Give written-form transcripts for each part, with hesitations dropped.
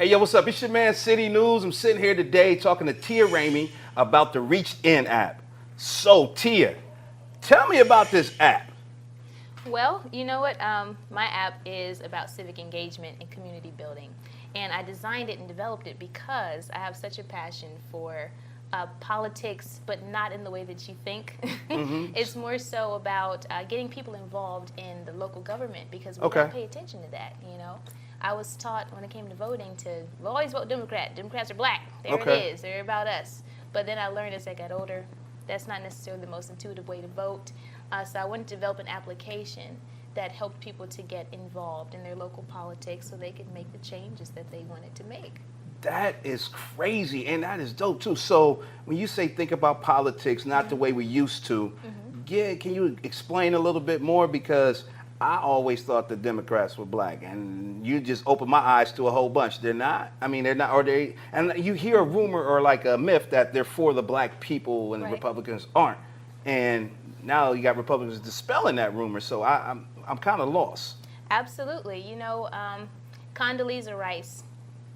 Hey, yo, what's up? It's your man, CityNewwss. I'm sitting here today talking to Tia Ramey about the ReachedIn app. So, Tia, tell me about this app. Well, you know what? My app is about civic engagement and community building. And I designed it and developed it because I have such a passion for politics, but not in the way that you think. It's more so about getting people involved in the local government because we don't pay attention to that, you know. I was taught when it came to voting to always vote Democrat. Democrats are black. There it is. They're about us. But then I learned as I got older, that's not necessarily the most intuitive way to vote. So I wanted to develop an application that helped people to get involved in their local politics so they could make the changes that they wanted to make. That is crazy, and that is dope too. So when you say think about politics, not the way we used to, can you explain a little bit more? Because I always thought the Democrats were black, and you just opened my eyes to a whole bunch. They're not. I mean, they're not. Or they. And you hear a rumor or like a myth that they're for the black people and Republicans aren't. And now you got Republicans dispelling that rumor. So I'm kind of lost. Absolutely. You know, Condoleezza Rice,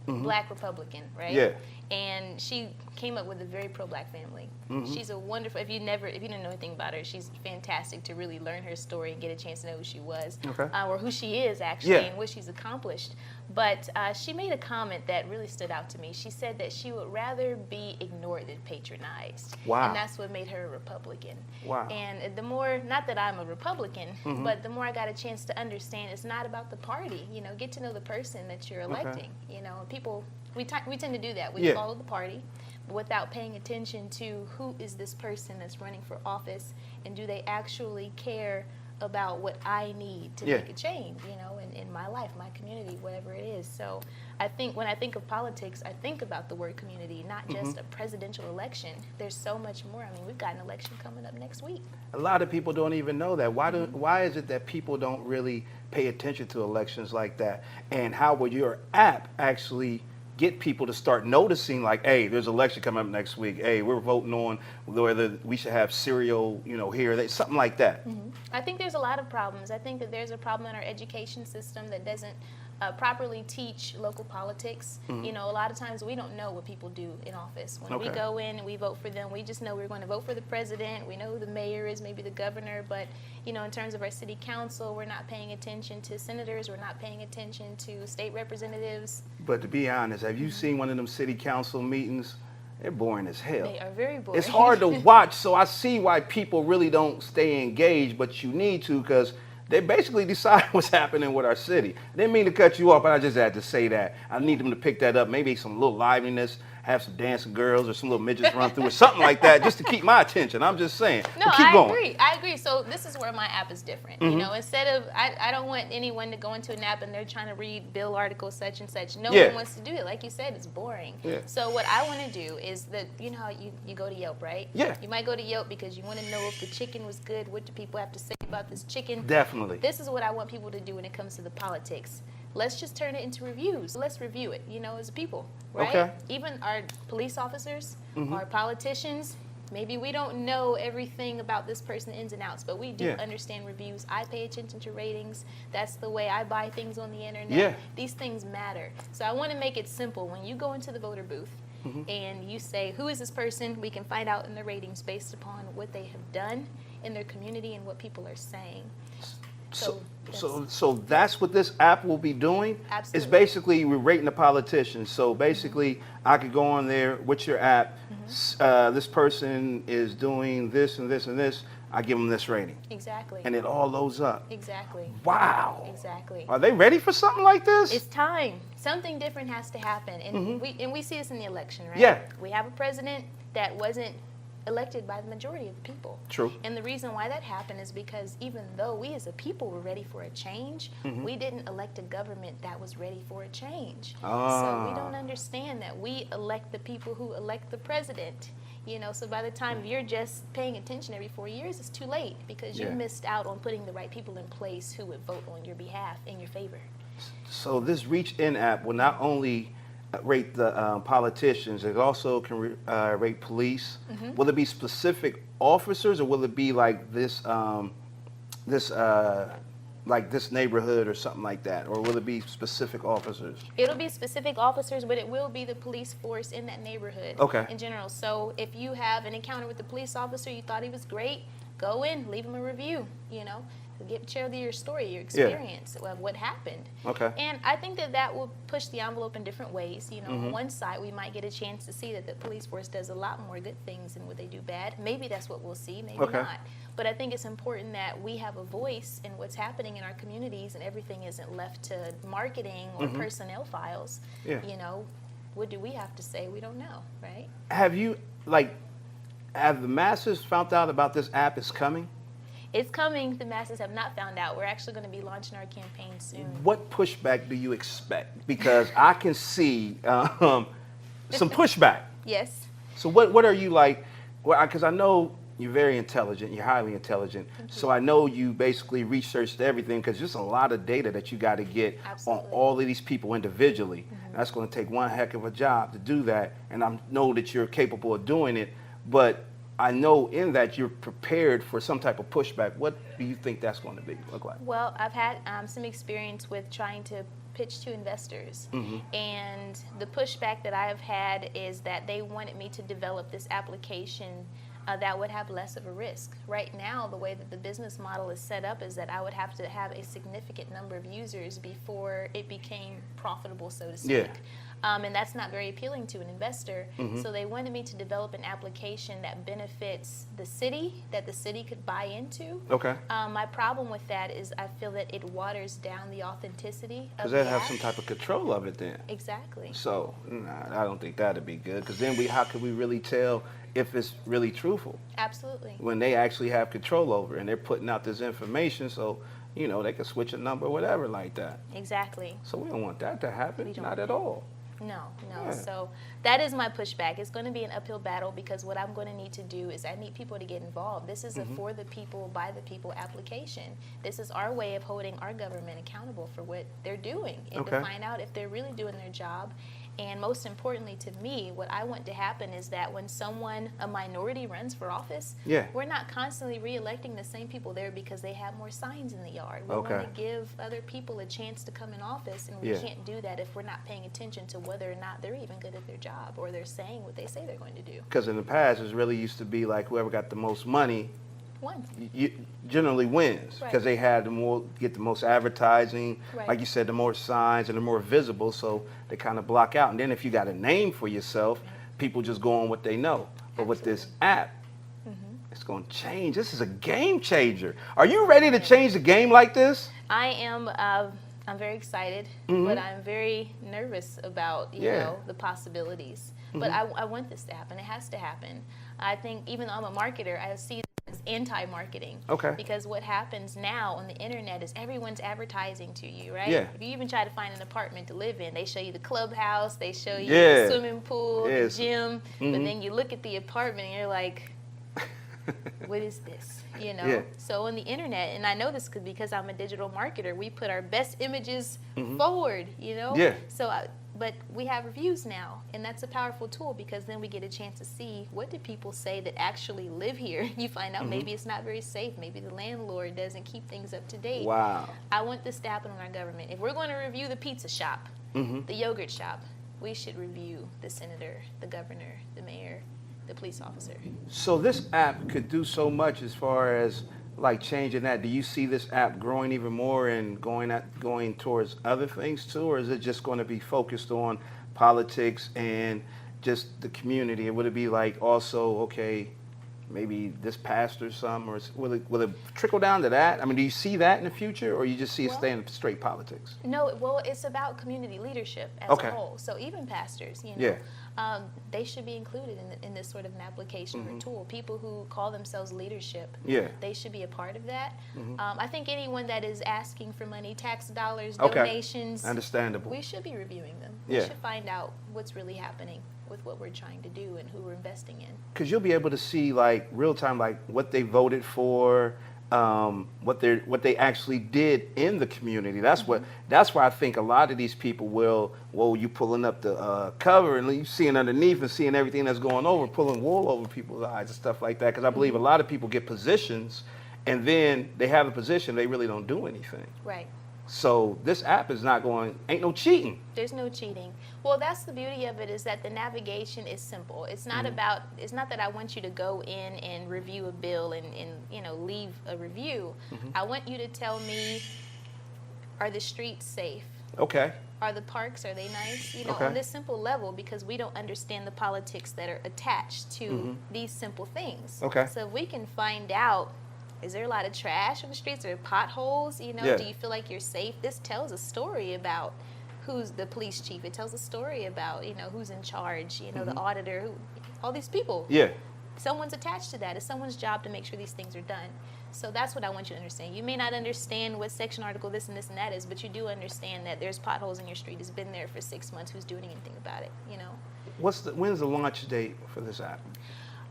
black Republican, right? Yeah. And she came up with a very pro-black family. She's a wonderful, if you didn't know anything about her, she's fantastic to really learn her story and get a chance to know who she was, or who she is actually, and what she's accomplished. But she made a comment that really stood out to me. She said that she would rather be ignored than patronized. Wow. And that's what made her a Republican. Wow. And the more, not that I'm a Republican, but the more I got a chance to understand, it's not about the party. You know, get to know the person that you're electing. You know, people, we tend to do that. We follow the party without paying attention to who is this person that's running for office, and do they actually care about what I need to make a change, you know, in my life, my community, whatever it is. So I think when I think of politics, I think about the word community, not just a presidential election. There's so much more. I mean, we've got an election coming up next week. A lot of people don't even know that. Why is it that people don't really pay attention to elections like that? And how would your app actually get people to start noticing, like, hey, there's an election coming up next week. Hey, we're voting on whether we should have cereal, you know, here, something like that. I think there's a lot of problems. I think that there's a problem in our education system that doesn't properly teach local politics. You know, a lot of times we don't know what people do in office. When we go in and we vote for them, we just know we're going to vote for the president. We know who the mayor is, maybe the governor, but you know, in terms of our city council, we're not paying attention to senators, we're not paying attention to state representatives. But to be honest, have you seen one of them city council meetings? They're boring as hell. They are very boring. It's hard to watch, so I see why people really don't stay engaged, but you need to, because they basically decide what's happening with our city. I didn't mean to cut you off, but I just had to say that. I need them to pick that up, maybe some little liveliness, have some dancing girls or some little midgets run through or something like that, just to keep my attention. I'm just saying. No, keep going. Agree. I agree. So this is where my app is different. You know, instead of, I don't want anyone to go into an app and they're trying to read bill article such and such. No one wants to do it. Like you said, it's boring. So what I want to do is that, you know how you go to Yelp, right? You might go to Yelp because you want to know if the chicken was good. What do people have to say about this chicken? Definitely. This is what I want people to do when it comes to the politics. Let's just turn it into reviews. Let's review it, you know, as a people, right? Even our police officers, our politicians, maybe we don't know everything about this person ins and outs, but we do understand reviews. I pay attention to ratings. That's the way I buy things on the internet. These things matter. So I want to make it simple. When you go into the voter booth and you say, who is this person? We can find out in the ratings based upon what they have done in their community and what people are saying. So that's what this app will be doing? Absolutely. It's basically we're rating the politicians. So basically I could go on there with your app, this person is doing this and this and this, I give them this rating. Exactly. And it all loads up. Exactly. Wow. Exactly. Are they ready for something like this? It's time. Something different has to happen. And we see this in the election, right? Yeah. We have a president that wasn't elected by the majority of the people. True. And the reason why that happened is because even though we as a people were ready for a change, we didn't elect a government that was ready for a change. So we don't understand that we elect the people who elect the president. You know, so by the time you're just paying attention every 4 years, it's too late because you missed out on putting the right people in place who would vote on your behalf in your favor. So this ReachedIn app will not only rate the politicians, it also can rate police. Will it be specific officers, or will it be like this like this neighborhood or something like that, or will it be specific officers? It'll be specific officers, but it will be the police force in that neighborhood in general. So if you have an encounter with the police officer, you thought he was great, go in, leave him a review, share your story, your experience of what happened. Okay. And I think that will push the envelope in different ways. On one side, we might get a chance to see that the police force does a lot more good things than what they do bad. Maybe that's what we'll see, maybe not. But I think it's important that we have a voice in what's happening in our communities, and everything isn't left to marketing or personnel files. Yeah. What do we have to say? We don't know, right? Have the masses found out about this app is coming? It's coming. The masses have not found out. We're actually going to be launching our campaign soon. What pushback do you expect? Because I can see some pushback. Yes. So what are you like? Well, because I know you're very intelligent. You're highly intelligent. So I know you basically researched everything, because there's a lot of data that you got to get on all of these people individually. That's going to take one heck of a job to do that. And I know that you're capable of doing it. But I know in that you're prepared for some type of pushback. What do you think that's going to look like? Well, I've had some experience with trying to pitch to investors. And the pushback that I have had is that they wanted me to develop this application that would have less of a risk. Right now, the way that the business model is set up is that I would have to have a significant number of users before it became profitable, so to speak. Yeah. And that's not very appealing to an investor. So they wanted me to develop an application that benefits the city, that the city could buy into. Okay. My problem with that is I feel that it waters down the authenticity of Because the they have app. some type of control of it then. Exactly. So I don't think that'd be good, because then how could we really tell if it's really truthful? Absolutely. When they actually have control over it and they're putting out this information, so they can switch a number or whatever like that. Exactly. So we don't want that to happen. We don't. Not at all. No. Yeah. So that is my pushback. It's going to be an uphill battle, because what I'm going to need to do is I need people to get involved. This is a for the people, by the people application. This is our way of holding our government accountable for what they're doing, and to find out if they're really doing their job. And most importantly to me, what I want to happen is that when a minority runs for office, we're not constantly re-electing the same people there because they have more signs in the yard. We want to give other people a chance to come in office, and we can't do that if we're not paying attention to whether or not they're even good at their job, or they're saying what they say they're going to do. Because in the past, it really used to be like whoever got the most money generally wins, because they had get the most advertising, like you said, the more signs and the more visible, so they kind of block out. And then if you got a name for yourself, people just go on what they know. But with this app, it's going to change. This is a game changer. Are you ready to change the game like this? I am. I'm very excited, but I'm very nervous about the possibilities. But I want this to happen. It has to happen. I think even though I'm a marketer, I see as anti-marketing. Because what happens now on the internet is everyone's advertising to you, right? If you even try to find an apartment to live in, they show you the clubhouse, they show you the swimming pool, the gym, but then you look at the apartment and you're like, what is this? So on the internet, and I know this because I'm a digital marketer, we put our best images forward, but we have reviews now, and that's a powerful tool, because then we get a chance to see what do people say that actually live here. You find out maybe it's not very safe, maybe the landlord doesn't keep things up to date. Wow. I want this to happen in our government. If we're going to review the pizza shop, the yogurt shop, we should review the senator, the governor, the mayor, the police officer. So this app could do so much as far as like changing that. Do you see this app growing even more and going towards other things too, or is it just going to be focused on politics and just the community? And would it be like also, maybe this pastor or something, or will it trickle down to that? I mean, do you see that in the future, or you just see it staying straight politics? No, well, it's about community leadership as a whole. So even pastors, they should be included in this sort of an application or tool. People who call themselves leadership, they should be a part of that. I think anyone that is asking for money, tax dollars, donations, understandable, we should be reviewing them. We should find out what's really happening with what we're trying to do and who we're investing in. Because you'll be able to see like real time, like what they voted for, what they actually did in the community. That's why I think a lot of these people you pulling up the cover and you seeing underneath and seeing everything that's going over, pulling wool over people's eyes and stuff like that. Because I believe a lot of people get positions and then they have a position, they really don't do anything. Right. So this app is not going, ain't no cheating. There's no cheating. Well, that's the beauty of it, is that the navigation is simple. It's not about, it's not that I want you to go in and review a bill and you know, leave a review. I want you to tell me, are the streets safe? Okay. Are the parks, are they nice? You know, Okay. on this simple level, because we don't understand the politics that are attached to these simple things. Okay. So if we can find out, is there a lot of trash on the streets? Are there potholes? You know, Yeah. do you feel like you're safe? This tells a story about who's the police chief. It tells a story about, you know, who's in charge, you know, the auditor, who, all these people. Yeah. Someone's attached to that. It's someone's job to make sure these things are done. So that's what I want you to understand. You may not understand what section, article, this and this and that is, but you do understand that there's potholes in your street. It's been there for 6 months. Who's doing anything about it, you know? When's the launch date for this app?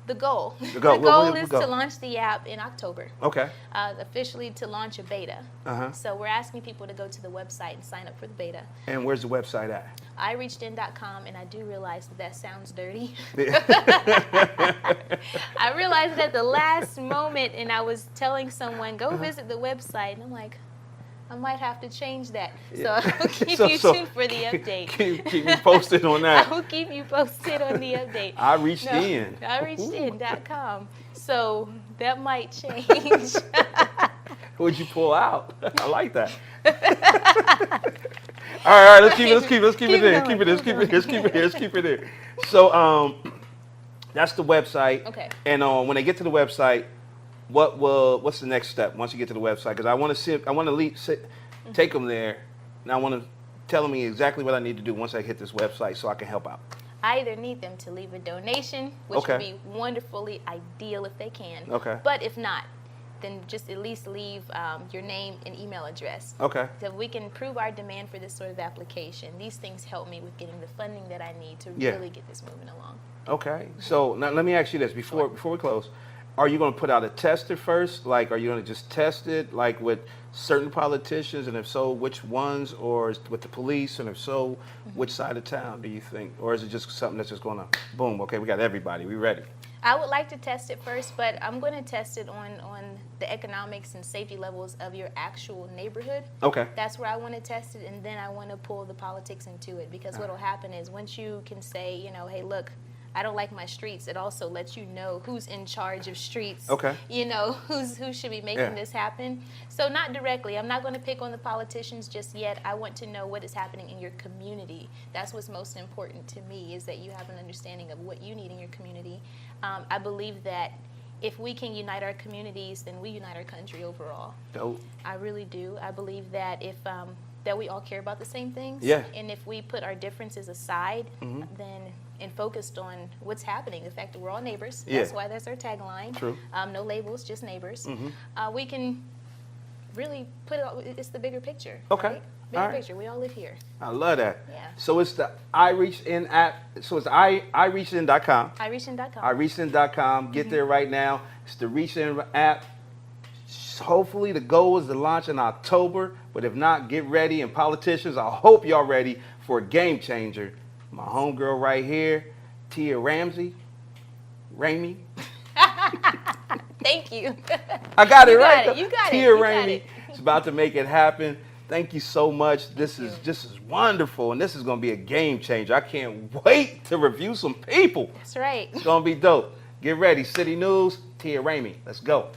The goal. The goal. The goal What- is go. to launch the app in October. Okay. Officially to launch a beta. So we're asking people to go to the website and sign up for the beta. And where's the website at? ReachedIn.com, and I do realize that that sounds dirty. I realized it at the last moment, and I was telling someone, go visit the website, and I'm like, I might have to change that. So I'll keep you tuned for the update. Keep me posted on that. I will keep you posted on the update. I reached in. ReachedIn.com. So that might change. What'd you pull out? I like that. all right, let's keep it there. So that's the website. Okay. And when they get to the website, what's the next step once you get to the website? Because I want to take them there, and I want to tell me exactly what I need to do once I hit this website so I can help out. I either need them to leave a donation, which Okay. would be wonderfully ideal if they can. Okay. But if not, then just at least leave your name and email address. Okay. So we can prove our demand for this sort of application. These things help me with getting the funding that I need to Yeah. really get this moving along. Okay. So now let me ask you this before we close. Are you going to put out a tester first? Like, are you going to just test it, like with certain politicians, and if so, which ones, or with the police, and if so, which side of town do you think? Or is it just something that's just going to, boom, okay, we got everybody, we ready? I would like to test it first, but I'm going to test it on the economics and safety levels of your actual neighborhood. Okay. That's where I want to test it, and then I want to pull the politics into it, because what will happen is once you can say, you know, hey, look, I don't like my streets, it also lets you know who's in charge of streets. Okay. You know, who should be making this happen. So not directly. I'm not going to pick on the politicians just yet. I want to know what is happening in your community. That's what's most important to me, is that you have an understanding of what you need in your community. I believe that if we can unite our communities, then we unite our country overall. Dope. I really do. I believe that if that we all care about the same things. Yeah. And if we put our differences aside, then and focused on what's happening, the fact that we're all neighbors. Yeah. That's why that's our tagline. True. No labels, just neighbors. We can really put it. It's the bigger picture. Okay. Right? Bigger All right. picture. We all live here. I love that. Yeah. So it's the iReachedIn app. So it's iReachedIn.com. iReachedIn.com. iReachedIn.com. Get there right now. It's the ReachedIn app. Hopefully the goal is to launch in October, but if not, get ready. And politicians, I hope y'all ready for a game changer. My homegirl right here, Tia Ramey. Thank you. I got it You got right. it. You got it. Tia You got Ramey it. is about to make it happen. Thank you so much. This is wonderful, and this is going to be a game changer. I can't wait to review some people. That's right. It's going to be dope. Get ready. CityNewwss, Tia Ramey. Let's go.